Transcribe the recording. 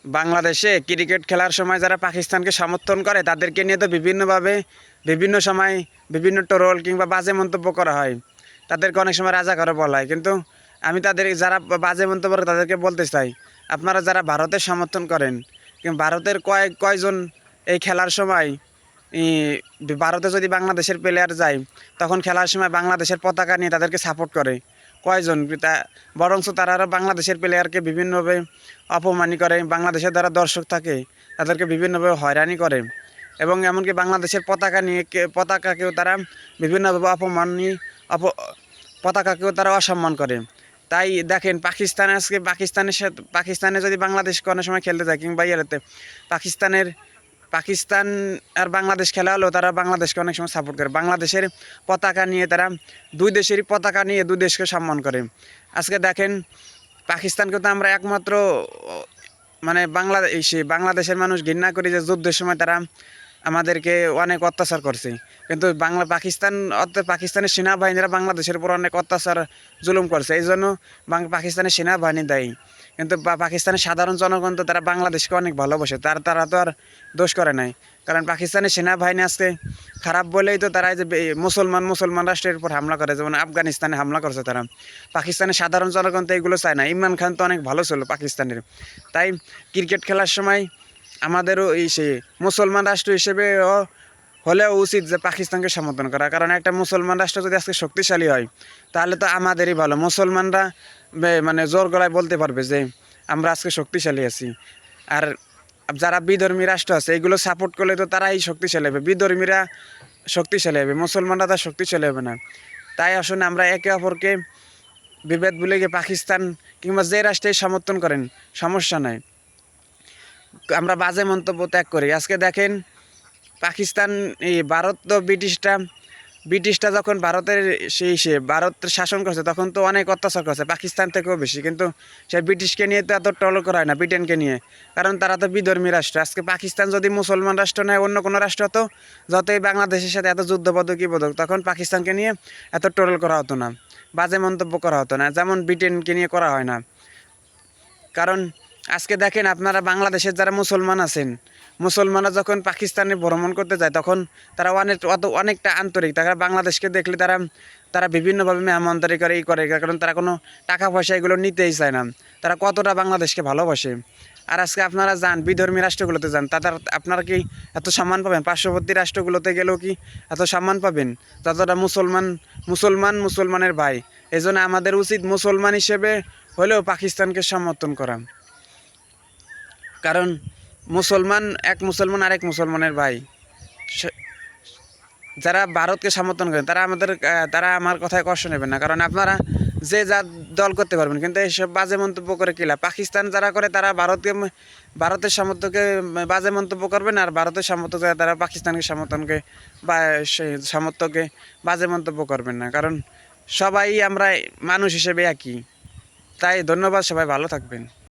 বাংলাদেশে ক্রিকেট খেলার সময় যারা পাকিস্তানকে সমর্থন করে তাদেরকে নিয়ে তো বিভিন্নভাবে বিভিন্ন সময় বিভিন্ন ট্রোল কিংবা বাজে মন্তব্য করা হয়। তাদেরকে অনেক সময় রাজাকারও বলা হয়। কিন্তু আমি তাদের যারা বাজে মন্তব্য করে তাদেরকে বলতে চাই, আপনারা যারা ভারতের সমর্থন করেন কিংবা ভারতের কয়জন এই খেলার সময় ভারতে যদি বাংলাদেশের প্লেয়ার যায় তখন খেলার সময় বাংলাদেশের পতাকা নিয়ে তাদেরকে সাপোর্ট করে কয়জন? বরঞ্চ তারা আরও বাংলাদেশের প্লেয়ারকে বিভিন্নভাবে অপমানি করে, বাংলাদেশের যারা দর্শক থাকে তাদেরকে বিভিন্নভাবে হয়রানি করে এবং এমনকি বাংলাদেশের পতাকাকেও তারা বিভিন্নভাবে পতাকাকেও তারা অসম্মান করে। তাই দেখেন পাকিস্তান আজকে পাকিস্তানে যদি বাংলাদেশ কোনো সময় খেলতে যায় কিংবা ইয়েতে পাকিস্তান আর বাংলাদেশ খেলা হলেও তারা বাংলাদেশকে অনেক সময় সাপোর্ট করে। বাংলাদেশের পতাকা নিয়ে তারা দুই দেশেরই পতাকা নিয়ে দুই দেশকে সম্মান করে। আজকে দেখেন পাকিস্তানকে তো আমরা একমাত্র মানে বাংলাদেশের মানুষ ঘৃণা করি যে যুদ্ধের সময় তারা আমাদেরকে অনেক অত্যাচার করছে। কিন্তু পাকিস্তানের সেনাবাহিনীরা বাংলাদেশের উপর অনেক অত্যাচার জুলুম করছে, এই জন্য পাকিস্তানের সেনাবাহিনী দায়ী। কিন্তু পাকিস্তানের সাধারণ জনগণ তো তারা বাংলাদেশকে অনেক ভালোবাসে, তারা তো আর দোষ করে নাই। কারণ পাকিস্তানের সেনাবাহিনী আজকে খারাপ বলেই তো তারা যে মুসলমান রাষ্ট্রের উপর হামলা করে, যেমন আফগানিস্তানে হামলা করছে তারা। পাকিস্তানের সাধারণ জনগণ তো এগুলো চায় না। ইমরান খান তো অনেক ভালো ছিল পাকিস্তানের। তাই ক্রিকেট খেলার সময় আমাদেরও মুসলমান রাষ্ট্র হিসেবে হলেও উচিত যে পাকিস্তানকে সমর্থন করা। কারণ একটা মুসলমান রাষ্ট্র যদি আজকে শক্তিশালী হয় তাহলে তো আমাদেরই ভালো। মুসলমানরা মানে জোর গলায় বলতে পারবে যে আমরা আজকে শক্তিশালী আছি। আর যারা বিধর্মী রাষ্ট্র আছে এগুলো সাপোর্ট করলে তো তারাই শক্তিশালী হবে, বিধর্মীরা শক্তিশালী হবে, মুসলমানরা তার শক্তিশালী হবে না। তাই আসলে আমরা একে অপরকে বিভেদ ভুলে গিয়ে পাকিস্তান কিংবা যে রাষ্ট্রেই সমর্থন করেন সমস্যা নাই, আমরা বাজে মন্তব্য ত্যাগ করি। আজকে দেখেন পাকিস্তান ভারত তো ব্রিটিশটা যখন ভারত শাসন করছে তখন তো অনেক অত্যাচার করছে পাকিস্তান থেকেও বেশি। কিন্তু সেই ব্রিটিশকে নিয়ে তো এত ট্রল করা হয় না ব্রিটেনকে নিয়ে, কারণ তারা তো বিধর্মী রাষ্ট্র। আজকে পাকিস্তান যদি মুসলমান রাষ্ট্র নয় অন্য কোনো রাষ্ট্র হতো, যতই বাংলাদেশের সাথে এত যুদ্ধবোধক তখন পাকিস্তানকে নিয়ে এত ট্রল করা হতো না, বাজে মন্তব্য করা হতো না, যেমন ব্রিটেনকে নিয়ে করা হয় না। কারণ আজকে দেখেন আপনারা বাংলাদেশের যারা মুসলমান আছেন, মুসলমানরা যখন পাকিস্তানে ভ্রমণ করতে যায় তখন তারা অনেকটা আন্তরিক। তারা বাংলাদেশকে দেখলে তারা বিভিন্নভাবে মেহমানদারি করে কারণ তারা কোনো টাকা পয়সা এগুলো নিতেই চায় না। তারা কতটা বাংলাদেশকে ভালোবাসে। আর আজকে আপনারা যান বিধর্মী রাষ্ট্রগুলোতে যান, আপনারা কি এত সম্মান পাবেন? পার্শ্ববর্তী রাষ্ট্রগুলোতে গেলেও কি এত সম্মান পাবেন? যতটা মুসলমানের ভাই। এই জন্য আমাদের উচিত মুসলমান হিসেবে হলেও পাকিস্তানকে সমর্থন করা। কারণ এক মুসলমান আরেক মুসলমানের ভাই। যারা ভারতকে সমর্থন করেন তারা আমার কথায় কষ্ট নেবেন না, কারণ আপনারা যে যা দল করতে পারবেন, কিন্তু এইসব বাজে মন্তব্য করে কি লাভ? পাকিস্তান যারা করে তারা ভারতের সমর্থকে বাজে মন্তব্য করবেন, আর ভারতের সমর্থক তারা পাকিস্তানকে সমর্থকে বাজে মন্তব্য করবেন না। কারণ সবাই আমরা মানুষ হিসেবে একই। তাই ধন্যবাদ, সবাই ভালো থাকবেন।